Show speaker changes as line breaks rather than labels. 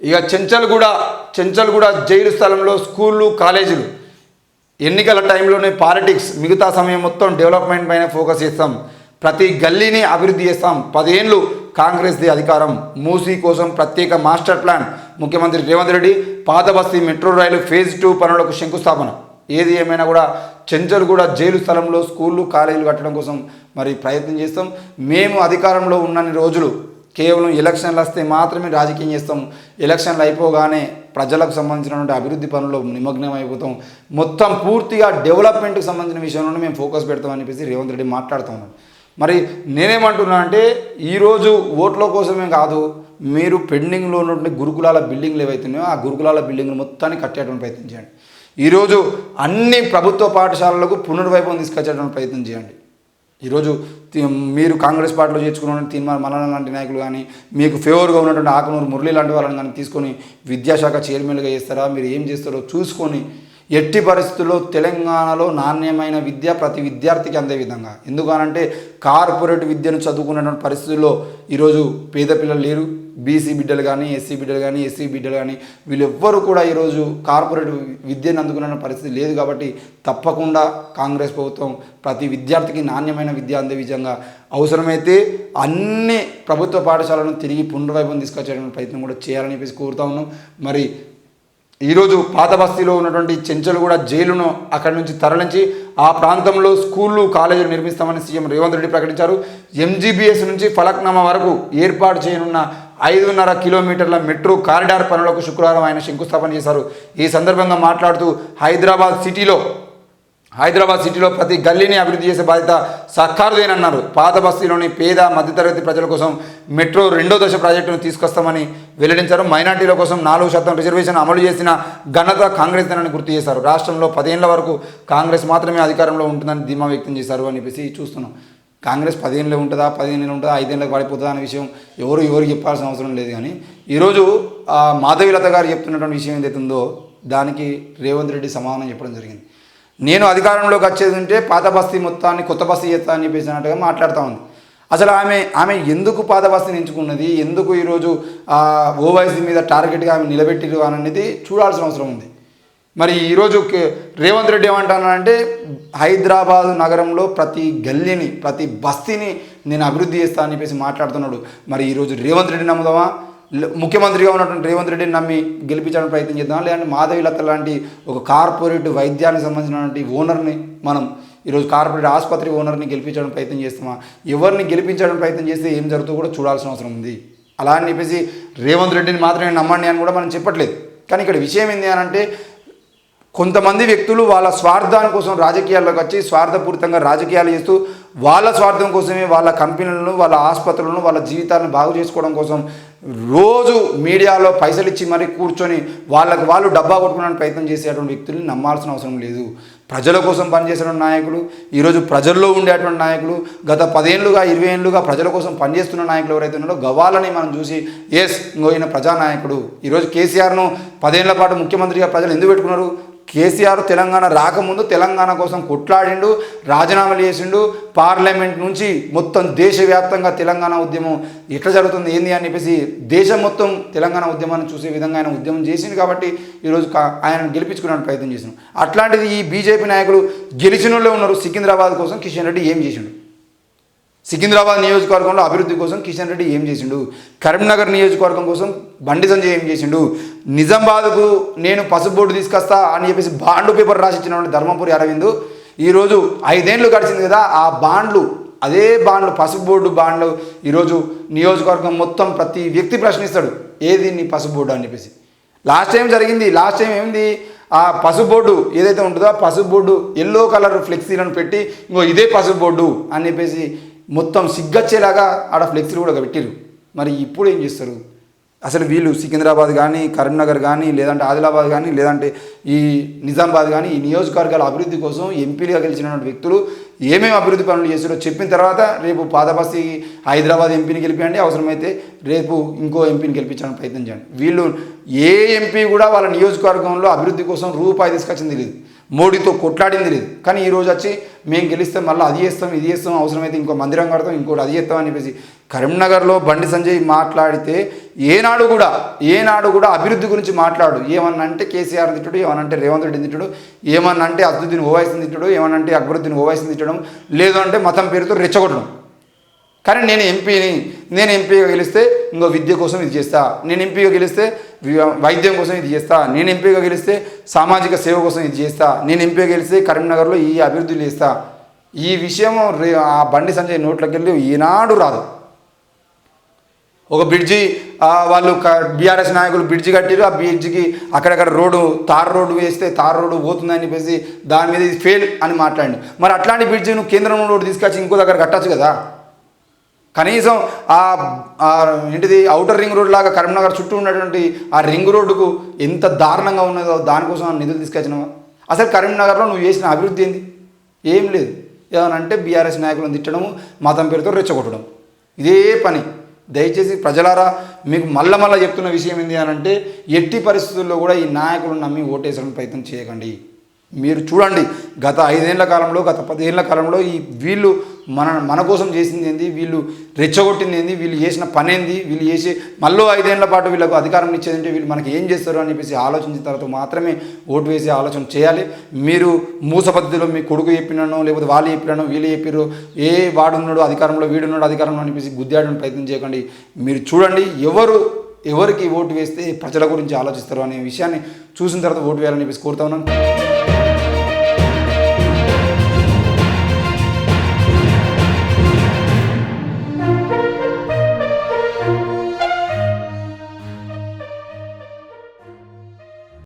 ఇక చెంచల్గూడ జైలు స్థలంలో స్కూళ్ళు కాలేజీలు ఎన్నికల టైంలోనే పాలిటిక్స్, మిగతా సమయం మొత్తం డెవలప్మెంట్ పైన ఫోకస్ చేస్తాం, ప్రతి గల్లీని అభివృద్ధి చేస్తాం, 10 ఏళ్ళు కాంగ్రెస్ది అధికారం, మూసీ కోసం ప్రత్యేక మాస్టర్ ప్లాన్, ముఖ్యమంత్రి రేవంత్ రెడ్డి, పాత బస్తీ మెట్రో రైలు ఫేజ్ 2 పనులకు శంకుస్థాపన. ఏది ఏమైనా కూడా చెంచల్గూడ జైలు స్థలంలో స్కూళ్ళు కాలేజీలు కట్టడం కోసం మరి ప్రయత్నం చేస్తాం. మేము అధికారంలో ఉన్నన్ని రోజులు కేవలం ఎలక్షన్లు వస్తే మాత్రమే రాజకీయం చేస్తాం, ఎలక్షన్లు అయిపోగానే ప్రజలకు సంబంధించినటువంటి అభివృద్ధి పనుల్లో నిమగ్నం అయిపోతాం, మొత్తం పూర్తిగా డెవలప్మెంట్కి సంబంధించిన విషయంలోనే మేము ఫోకస్ పెడతామని చెప్పేసి రేవంత్ రెడ్డి మాట్లాడుతూ ఉన్నాడు. మరి నేనేమంటున్నా అంటే ఈరోజు ఓట్ల కోసమే కాదు, మీరు పెండింగ్లో ఉన్నటువంటి గురుకులాల బిల్డింగ్లు ఏవైతున్నాయో ఆ గురుకులాల బిల్డింగ్లు మొత్తాన్ని కట్టేటువంటి ప్రయత్నం చేయండి. ఈరోజు అన్ని ప్రభుత్వ పాఠశాలలకు పునర్వైభవం తీసుకొచ్చేటువంటి ప్రయత్నం చేయండి. ఈరోజు మీరు కాంగ్రెస్ పార్టీలో చేర్చుకున్న తీర్మానం మల్లన్న లాంటి నాయకులు కానీ, మీకు ఫేవర్గా ఉన్నటువంటి ఆకునూరు మురళి లాంటి వాళ్ళని కానీ తీసుకొని విద్యాశాఖ చైర్మన్గా చేస్తారా, మీరు ఏం చేస్తారో చూసుకొని ఎట్టి పరిస్థితుల్లో తెలంగాణలో నాణ్యమైన విద్య ప్రతి విద్యార్థికి అందే విధంగా. ఎందుకనంటే కార్పొరేట్ విద్యను చదువుకున్నటువంటి పరిస్థితుల్లో ఈరోజు పేద పిల్లలు లేరు, బీసీ బిడ్డలు కానీ, ఎస్సీ బిడ్డలు కానీ, ఎస్సీ బిడ్డలు కానీ, వీళ్ళెవ్వరూ కూడా ఈరోజు కార్పొరేట్ విద్యను అందుకున్న పరిస్థితి లేదు. కాబట్టి తప్పకుండా కాంగ్రెస్ ప్రభుత్వం ప్రతి విద్యార్థికి నాణ్యమైన విద్య అందే విధంగా అవసరమైతే అన్ని ప్రభుత్వ పాఠశాలను తిరిగి పునర్వైభవం తీసుకొచ్చేటువంటి ప్రయత్నం కూడా చేయాలని చెప్పేసి కోరుతా ఉన్నాం. మరి ఈరోజు పాత బస్తీలో ఉన్నటువంటి చెంచల్గూడ జైలును అక్కడి నుంచి తరలించి ఆ ప్రాంతంలో స్కూళ్ళు కాలేజీలు నిర్మిస్తామని సీఎం రేవంత్ రెడ్డి ప్రకటించారు. ఎంజీబీఎస్ నుంచి ఫలక్నామా వరకు ఏర్పాటు చేయనున్న 5.5 కిలోమీటర్ల మెట్రో కారిడార్ పనులకు శుక్రవారం ఆయన శంకుస్థాపన చేశారు. ఈ సందర్భంగా మాట్లాడుతూ హైదరాబాద్ సిటీలో ప్రతి గల్లీని అభివృద్ధి చేసే బాధ్యత సర్కారుదేనన్నారు. పాత బస్తీలోని పేద మధ్యతరగతి ప్రజల కోసం మెట్రో 2వ దశ ప్రాజెక్టును తీసుకొస్తామని వెల్లడించారు. మైనార్టీల కోసం 4% రిజర్వేషన్ అమలు చేసిన ఘనత కాంగ్రెస్దేనని గుర్తు చేశారు. రాష్ట్రంలో 10 ఏళ్ల వరకు కాంగ్రెస్ మాత్రమే అధికారంలో ఉంటుందని ధీమా వ్యక్తం చేశారు అని చెప్పేసి చూస్తున్నాం. కాంగ్రెస్ 10 ఏళ్ళు ఉంటుందా, 15 ఏళ్ళు ఉంటుందా, 5 ఏళ్ళకి పడిపోతుందా అనే విషయం ఎవరు చెప్పాల్సిన అవసరం లేదు. కానీ ఈరోజు మాధవీలత గారు చెప్తున్నటువంటి విషయం ఏదైతే ఉందో దానికి రేవంత్ రెడ్డి సమాధానం చెప్పడం జరిగింది. నేను అధికారంలోకి వచ్చేది ఉంటే పాత బస్తీ మొత్తాన్ని కొత్త బస్తీ చేస్తా అని చెప్పేసి అన్నట్టుగా మాట్లాడుతూ ఉంది. అసలు ఆమె ఎందుకు పాత బస్తీని ఎంచుకున్నది, ఎందుకు ఈరోజు ఓవైసీ మీద టార్గెట్గా ఆమె నిలబెట్టిరు అనేది చూడాల్సిన అవసరం ఉంది. మరి ఈరోజు రేవంత్ రెడ్డి ఏమంటున్నానంటే హైదరాబాదు నగరంలో ప్రతి గల్లీని ప్రతి బస్తీని నేను అభివృద్ధి చేస్తా అని చెప్పేసి మాట్లాడుతున్నాడు. మరి ఈరోజు రేవంత్ రెడ్డి నమ్ముదామా, ముఖ్యమంత్రిగా ఉన్నటువంటి రేవంత్ రెడ్డిని నమ్మి గెలిపించడానికి ప్రయత్నం చేద్దాం, లేదంటే మాధవీలత లాంటి ఒక కార్పొరేట్ వైద్యానికి సంబంధించినటువంటి ఓనర్ని మనం ఈరోజు కార్పొరేట్ ఆసుపత్రి ఓనర్ని గెలిపించడానికి ప్రయత్నం చేస్తామా, ఎవరిని గెలిపించడానికి ప్రయత్నం చేస్తే ఏం జరుగుతుందో కూడా చూడాల్సిన అవసరం ఉంది. అలా అని చెప్పేసి రేవంత్ రెడ్డిని మాత్రమే నమ్మండి అని కూడా మనం చెప్పట్లేదు. కానీ ఇక్కడ విషయం ఏంటి అని అంటే కొంతమంది వ్యక్తులు వాళ్ళ స్వార్థాని కోసం రాజకీయాల్లోకి వచ్చి స్వార్థపూరితంగా రాజకీయాలు చేస్తూ వాళ్ళ స్వార్థం కోసమే వాళ్ళ కంపెనీలను, వాళ్ళ ఆసుపత్రులను, వాళ్ళ జీవితాలను బాగు చేసుకోవడం కోసం రోజు మీడియాలో పైసలు ఇచ్చి మరీ కూర్చొని వాళ్ళు డబ్బా కొట్టుకోవడానికి ప్రయత్నం చేసేటువంటి వ్యక్తుల్ని నమ్మాల్సిన అవసరం లేదు. ప్రజల కోసం పనిచేసేటువంటి నాయకులు, ఈరోజు ప్రజల్లో ఉండేటువంటి నాయకులు, గత 10 ఏళ్ళుగా 20 ఏళ్ళుగా ప్రజల కోసం పనిచేస్తున్న నాయకులు ఎవరైతే ఉన్నారో గవాలని మనం చూసి ఇంకో ఈయన ప్రజానాయకుడు. ఈరోజు కేసీఆర్ను 10 ఏళ్ల పాటు ముఖ్యమంత్రిగా ప్రజలు ఎందుకు పెట్టుకున్నారు? కేసీఆర్ తెలంగాణ రాకముందు తెలంగాణ కోసం కొట్లాడిండు, రాజీనామాలు చేసిండు, పార్లమెంట్ నుంచి మొత్తం దేశవ్యాప్తంగా తెలంగాణ ఉద్యమం ఎట్లా జరుగుతుంది ఏంది అని చెప్పేసి దేశం మొత్తం తెలంగాణ ఉద్యమాన్ని చూసే విధంగా ఆయన ఉద్యమం చేసింది. కాబట్టి ఈరోజు ఆయన గెలిపించుకునే ప్రయత్నం చేసినాం. అట్లాంటిది ఈ బీజేపీ నాయకులు గెలిచిన వాళ్ళే ఉన్నారు. సికింద్రాబాద్ కోసం కిషన్ రెడ్డి ఏం చేసిండు? సికింద్రాబాద్ నియోజకవర్గంలో అభివృద్ధి కోసం కిషన్ రెడ్డి ఏం చేసిండు? కరీంనగర్ నియోజకవర్గం కోసం బండి సంజయ్ ఏం చేసిండు? నిజామాబాద్కు నేను పసుపు బోర్డు తీసుకొస్తా అని చెప్పేసి బాండ్ పేపర్ రాసిచ్చినటువంటి ధర్మపురి అరవింద్ ఈరోజు 5 ఏళ్ళు గడిచింది కదా, ఆ అదే బాండ్లు పసుపు బోర్డు బాండ్లు ఈరోజు నియోజకవర్గం మొత్తం ప్రతి వ్యక్తి ప్రశ్నిస్తాడు, ఏది నీ పసుపు బోర్డు అని చెప్పేసి. లాస్ట్ టైం ఏమింది, ఆ పసుపు బోర్డు ఏదైతే ఉంటుందో ఆ పసుపు బోర్డు ఎల్లో కలర్ ఫ్లెక్సీలను పెట్టి ఇదే పసుపు బోర్డు అని చెప్పేసి మొత్తం సిగ్గచ్చేలాగా ఆడ ఫ్లెక్సీలు కూడా పెట్టిరు. మరి ఇప్పుడు ఏం చేస్తారు? అసలు వీళ్ళు సికింద్రాబాద్ కానీ, కరీంనగర్ కానీ, లేదంటే ఆదిలాబాద్ కానీ, లేదంటే ఈ నిజామాబాద్ కానీ, ఈ నియోజకవర్గాల అభివృద్ధి కోసం ఎంపీలుగా గెలిచినటువంటి వ్యక్తులు ఏమేమి అభివృద్ధి పనులు చేస్తారో చెప్పిన తర్వాత రేపు పాతబస్తీ హైదరాబాద్ ఎంపీని గెలిపియండి, అవసరమైతే రేపు ఇంకో ఎంపీని గెలిపించడానికి ప్రయత్నం చేయండి. వీళ్ళు ఏ ఎంపీ కూడా వాళ్ళ నియోజకవర్గంలో అభివృద్ధి కోసం రూపాయి తీసుకొచ్చింది లేదు, మోడీతో కొట్లాడింది లేదు. కానీ ఈరోజు వచ్చి మేము గెలిస్తే మళ్ళీ అది చేస్తాం, ఇది చేస్తాం, అవసరమైతే ఇంకో మందిరం కడతాం, ఇంకోటి అది చేస్తాం అని చెప్పేసి కరీంనగర్లో బండి సంజయ్ మాట్లాడితే ఏనాడు కూడా అభివృద్ధి గురించి మాట్లాడు. ఏమన్నా అంటే కేసీఆర్ తిట్టుడు, ఏమన్నా అంటే రేవంత్ రెడ్డి తిట్టుడు, ఏమన్నా అంటే అసదుద్దీన్ ఓవైసీని తిట్టుడు, ఏమన్నా అంటే అక్బరుద్దీన్ ఓవైసీని తిట్టడం, లేదు అంటే మతం పేరుతో రెచ్చగొట్టడం. కానీ నేను ఎంపీగా గెలిస్తే ఇంకో విద్య కోసం ఇది చేస్తా, నేను ఎంపీగా గెలిస్తే వైద్యం కోసం ఇది చేస్తా, నేను ఎంపీగా గెలిస్తే సామాజిక సేవ కోసం ఇది చేస్తా, నేను ఎంపీగా గెలిస్తే కరీంనగర్లో ఈ అభివృద్ధులు చేస్తా. ఈ విషయం ఆ బండి సంజయ్ నోట్లోకి వెళ్ళి ఈనాడు రాదు. ఒక బ్రిడ్జి వాళ్ళు బీఆర్ఎస్ నాయకులు బ్రిడ్జి కట్టిరు, ఆ బ్రిడ్జికి అక్కడక్కడ తార్ రోడ్డు వేస్తే తార్ రోడ్డు పోతుందని చెప్పేసి దాని మీద ఇది ఫెయిల్ అని మాట్లాడి, మరి అట్లాంటి బ్రిడ్జి నువ్వు కేంద్రం రోడ్డు తీసుకొచ్చి ఇంకో దగ్గర కట్టచ్చు కదా. కనీసం ఏంటిది ఔటర్ రింగ్ రోడ్ లాగా కరీంనగర్ చుట్టూ ఉన్నటువంటి ఆ రింగ్ రోడ్డుకు ఎంత దారుణంగా ఉన్నదో దానికోసం నిధులు తీసుకొచ్చినావా? అసలు కరీంనగర్లో నువ్వు చేసిన అభివృద్ధి ఏంది? ఏం లేదు. ఏమనంటే బీఆర్ఎస్ నాయకులను తిట్టడము, మతం పేరుతో రెచ్చగొట్టడం, ఇదే పని. దయచేసి ప్రజలారా, మీకు మళ్ళా చెప్తున్న విషయం ఏంటి అని అంటే, ఎట్టి పరిస్థితుల్లో కూడా ఈ నాయకులను నమ్మి ఓటేసడం ప్రయత్నం చేయకండి. మీరు చూడండి, గత 5 ఏళ్ల కాలంలో, గత 10 ఏళ్ల కాలంలో వీళ్ళు మన కోసం చేసింది ఏంది, వీళ్ళు రెచ్చగొట్టింది ఏంది, వీళ్ళు చేసిన పని ఏంది, వీళ్ళు చేసి మళ్ళీ 5 ఏళ్ల పాటు వీళ్ళకు అధికారం ఇచ్చేదంటే వీళ్ళు మనకి ఏం చేస్తారు అని చెప్పేసి ఆలోచించిన తర్వాత మాత్రమే ఓటు వేసి ఆలోచన చేయాలి. మీరు మూస పద్ధతిలో మీ కొడుకు చెప్పినానో, లేకపోతే వాళ్ళు చెప్పినానో, వీళ్ళు చెప్పారు, వాడున్నాడు అధికారంలో, వీడున్నాడు అధికారంలో అని చెప్పేసి గుద్దాడని ప్రయత్నం చేయకండి. మీరు చూడండి, ఎవరికి ఓటు వేస్తే ప్రజల గురించి ఆలోచిస్తారు అనే విషయాన్ని చూసిన తర్వాత ఓటు వేయాలని చెప్పేసి కోరుతా ఉన్నాను.